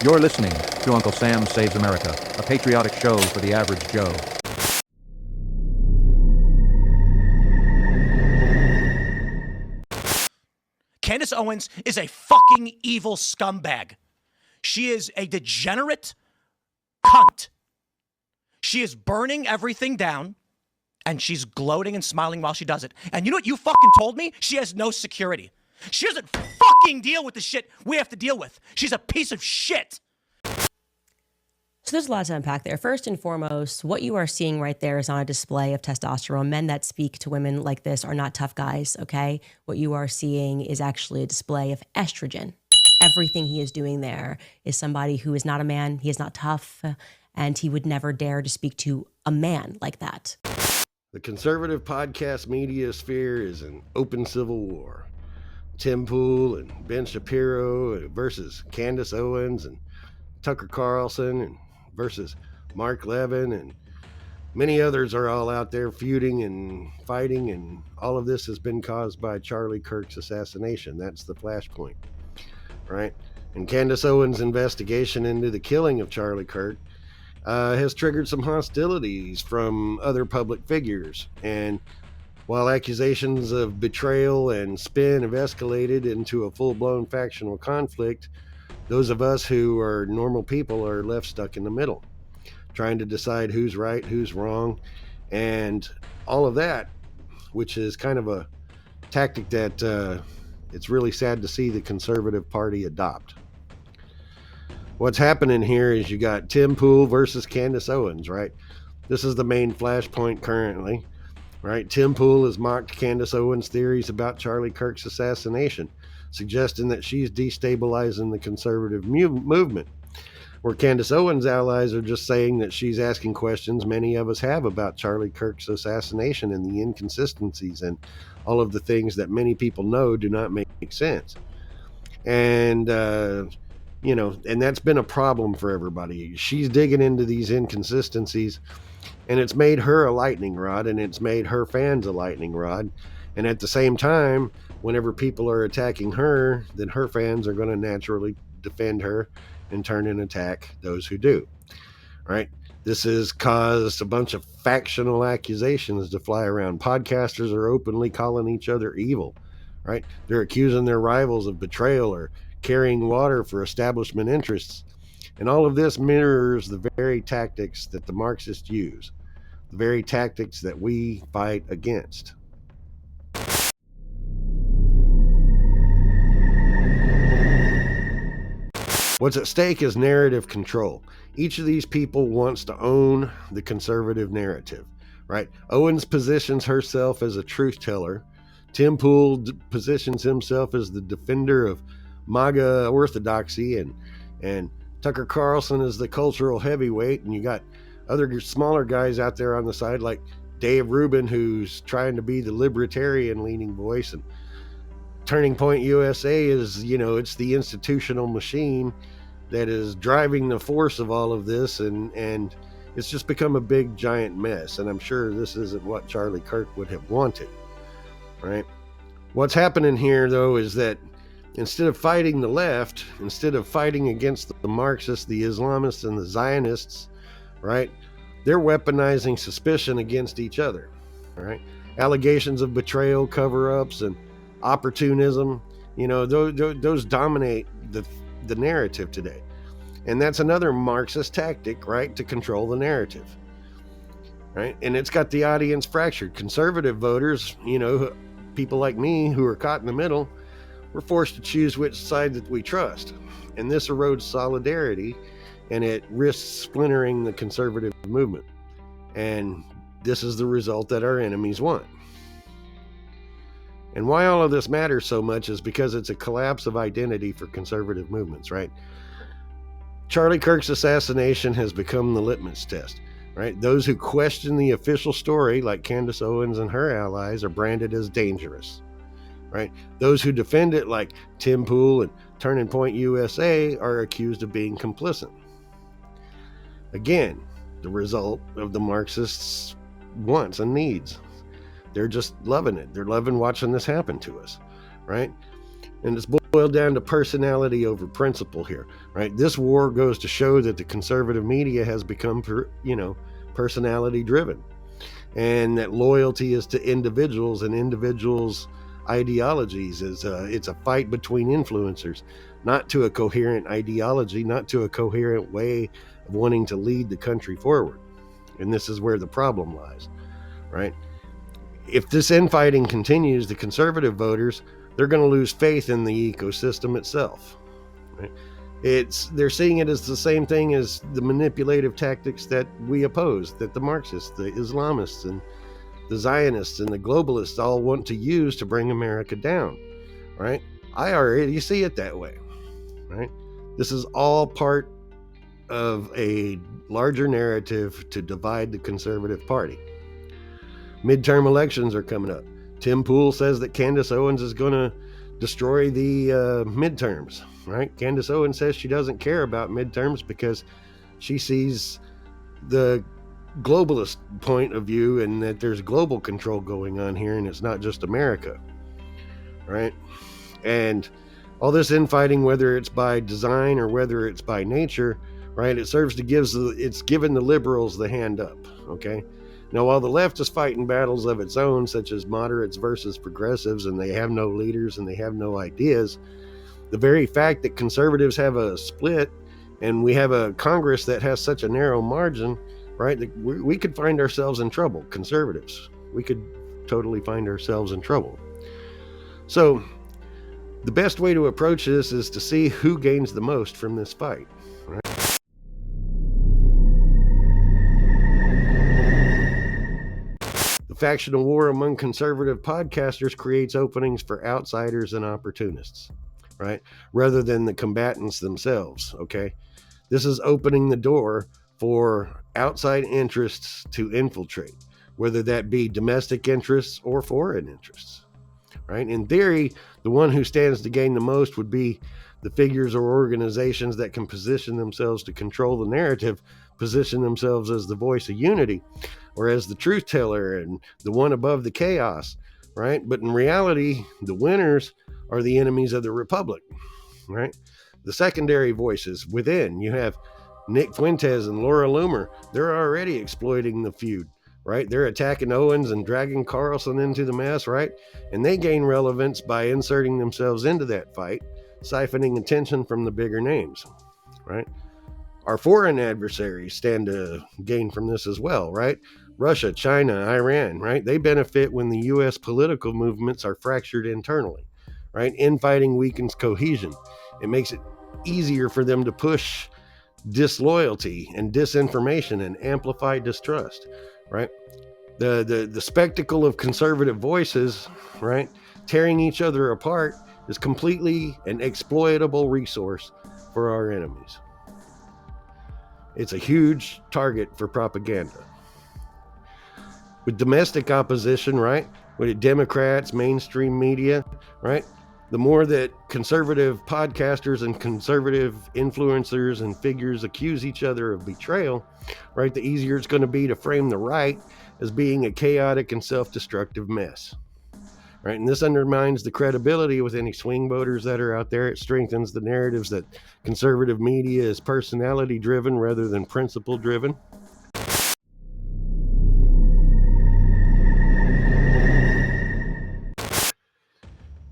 You're listening to Uncle Sam Saves America, a patriotic show for the average Joe. Candace Owens is a fucking evil scumbag. She is a degenerate cunt. She is burning everything down, and she's gloating and smiling while she does it. And you know what you fucking told me? She has no security. She doesn't fucking deal with the shit we have to deal with. She's a piece of shit. So there's a lot to unpack there. First and foremost, what you are seeing right there is on a display of testosterone. Men that speak to women like this are not tough guys, okay? What you are seeing is actually a display of estrogen. Everything he is doing there is somebody who is not a man, he is not tough, and he would never dare to speak to a man like that. The conservative podcast media sphere is an open civil war. Tim Pool and Ben Shapiro versus Candace Owens and Tucker Carlson and versus Mark Levin, and many others are all out there feuding and fighting, and all of this has been caused by Charlie Kirk's assassination. That's the flashpoint, right? And Candace Owens' investigation into the killing of Charlie Kirk has triggered some hostilities from other public figures. And while accusations of betrayal and spin have escalated into a full-blown factional conflict, those of us who are normal people are left stuck in the middle, trying to decide who's right, who's wrong, and all of that, which is kind of a tactic that it's really sad to see the Conservative Party adopt. What's happening here is you got Tim Pool versus Candace Owens, right? This is the main flashpoint currently, right? Tim Pool has mocked Candace Owens' theories about Charlie Kirk's assassination, suggesting that she's destabilizing the conservative movement, where Candace Owens' allies are just saying that she's asking questions many of us have about Charlie Kirk's assassination and the inconsistencies and all of the things that many people know do not make sense. And, and that's been a problem for everybody. She's digging into these inconsistencies, and it's made her a lightning rod, and it's made her fans a lightning rod. And at the same time, whenever people are attacking her, then her fans are going to naturally defend her and turn and attack those who do, right? This has caused a bunch of factional accusations to fly around. Podcasters are openly calling each other evil, right? They're accusing their rivals of betrayal or carrying water for establishment interests. And all of this mirrors the very tactics that the Marxists use, the very tactics that we fight against. What's at stake is narrative control. Each of these people wants to own the conservative narrative, right? Owens positions herself as a truth teller. Tim Pool positions himself as the defender of MAGA orthodoxy, and Tucker Carlson is the cultural heavyweight, and you got other smaller guys out there on the side like Dave Rubin, who's trying to be the libertarian leaning voice, and Turning Point USA is, it's the institutional machine that is driving the force of all of this, and it's just become a big giant mess. And I'm sure this isn't what Charlie Kirk would have wanted, right? What's happening here, though, is that instead of fighting the left, instead of fighting against the Marxists, the Islamists, and the Zionists, right, they're weaponizing suspicion against each other, right? Allegations of betrayal, cover-ups, and opportunism, those dominate the narrative today. And that's another Marxist tactic, right, to control the narrative, right? And it's got the audience fractured. Conservative voters, people like me who are caught in the middle, we're forced to choose which side that we trust. And this erodes solidarity, and it risks splintering the conservative movement. And this is the result that our enemies want. And why all of this matters so much is because it's a collapse of identity for conservative movements, right? Charlie Kirk's assassination has become the litmus test, right? Those who question the official story, like Candace Owens and her allies, are branded as dangerous, right? Those who defend it, like Tim Pool and Turning Point USA, are accused of being complicit. Again, the result of the Marxists' wants and needs. They're just loving it. They're loving watching this happen to us, right? And it's boil down to personality over principle here, right? This war goes to show that the conservative media has become, personality driven, and that loyalty is to individuals and individuals' ideologies. It's a fight between influencers, not to a coherent ideology, not to a coherent way of wanting to lead the country forward. And this is where the problem lies, right? If this infighting continues, the conservative voters, they're going to lose faith in the ecosystem itself, right? They're seeing it as the same thing as the manipulative tactics that we oppose, that the Marxists, the Islamists, and the Zionists and the globalists all want to use to bring America down, right? I already see it that way, right? This is all part of a larger narrative to divide the conservative party. Midterm elections are coming up. Tim Pool says that Candace Owens is going to destroy the midterms, right? Candace Owens says she doesn't care about midterms because she sees the globalist point of view and that there's global control going on here, and it's not just America, right? And all this infighting, whether it's by design or whether it's by nature, right, it serves to it's given the liberals the hand up, okay? Now, while the left is fighting battles of its own, such as moderates versus progressives, and they have no leaders and they have no ideas, the very fact that conservatives have a split and we have a Congress that has such a narrow margin, right, that we could find ourselves in trouble. Conservatives, we could totally find ourselves in trouble. So the best way to approach this is to see who gains the most from this fight, right? Factional war among conservative podcasters creates openings for outsiders and opportunists, right? Rather than the combatants themselves, okay? This is opening the door for outside interests to infiltrate, whether that be domestic interests or foreign interests, right? In theory, the one who stands to gain the most would be the figures or organizations that can position themselves to control the narrative, position themselves as the voice of unity, or as the truth teller and the one above the chaos, right? But in reality, the winners are the enemies of the republic, right? The secondary voices within, you have Nick Fuentes and Laura Loomer. They're already exploiting the feud, right? They're attacking Owens and dragging Carlson into the mess, right? And they gain relevance by inserting themselves into that fight, siphoning attention from the bigger names, right? Our foreign adversaries stand to gain from this as well, right? Russia, China, Iran, right? They benefit when the U.S. political movements are fractured internally, right? Infighting weakens cohesion. It makes it easier for them to push disloyalty and disinformation and amplify distrust, right? The spectacle of conservative voices, right, tearing each other apart is completely an exploitable resource for our enemies. It's a huge target for propaganda. With domestic opposition, right, with Democrats, mainstream media, right, the more that conservative podcasters and conservative influencers and figures accuse each other of betrayal, right, the easier it's going to be to frame the right as being a chaotic and self-destructive mess. Right, and this undermines the credibility with any swing voters that are out there. It strengthens the narratives that conservative media is personality driven rather than principle driven.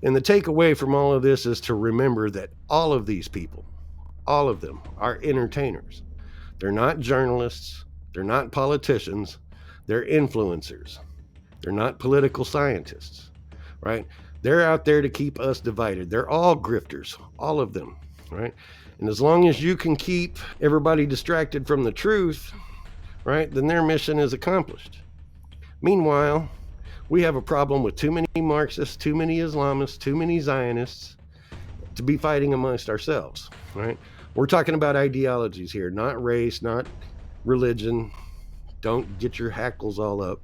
And the takeaway from all of this is to remember that all of these people, all of them, are entertainers. They're not journalists. They're not politicians. They're influencers. They're not political scientists. Right? They're out there to keep us divided. They're all grifters, all of them, right? And as long as you can keep everybody distracted from the truth, right, then their mission is accomplished. Meanwhile, we have a problem with too many Marxists, too many Islamists, too many Zionists to be fighting amongst ourselves, right? We're talking about ideologies here, not race, not religion. Don't get your hackles all up,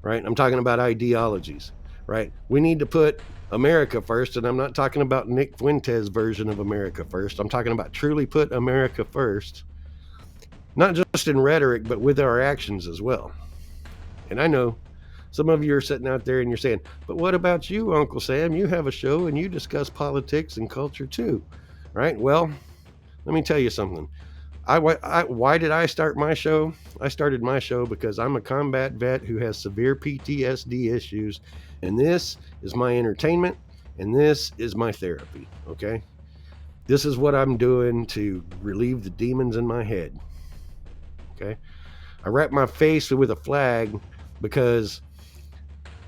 right? I'm talking about ideologies. Right? We need to put America first, and I'm not talking about Nick Fuentes' version of America first. I'm talking about truly put America first, not just in rhetoric, but with our actions as well. And I know Some of you are sitting out there and you're saying, but what about you, Uncle Sam? You have a show and you discuss politics and culture too, right? Well, let me tell you something. Why did I start my show? I started my show because I'm a combat vet who has severe PTSD issues, and this is my entertainment, and this is my therapy, okay? This is what I'm doing to relieve the demons in my head, okay? I wrap my face with a flag because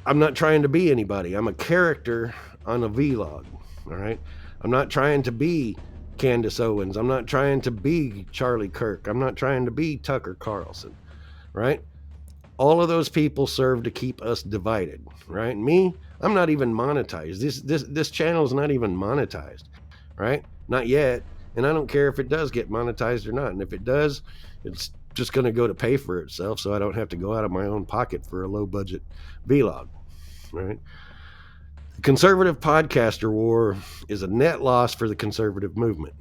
I'm not trying to be anybody. I'm a character on a vlog, all right? I'm not trying to be Candace Owens. I'm not trying to be Charlie Kirk. I'm not trying to be Tucker Carlson, right? All of those people serve to keep us divided, right? Me, I'm not even monetized. This channel is not even monetized, right? Not yet. And I don't care if it does get monetized or not. And if it does, it's just going to go to pay for itself, so I don't have to go out of my own pocket for a low budget vlog, right? The conservative podcaster war is a net loss for the conservative movement,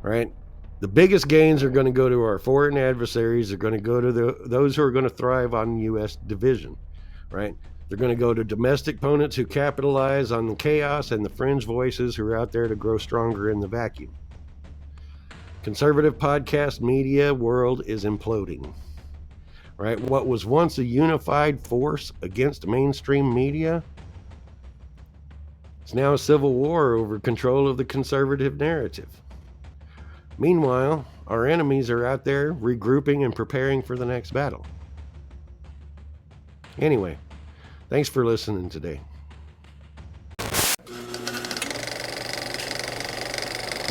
right? The biggest gains are going to go to our foreign adversaries. They're going to go to those who are going to thrive on U.S. division, right? They're going to go to domestic opponents who capitalize on the chaos and the fringe voices who are out there to grow stronger in the vacuum. Conservative podcast media world is imploding, right? What was once a unified force against mainstream media, it's now a civil war over control of the conservative narrative. Meanwhile, our enemies are out there regrouping and preparing for the next battle. Anyway, thanks for listening today.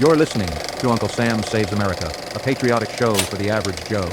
You're listening to Uncle Sam Saves America, a patriotic show for the average Joe.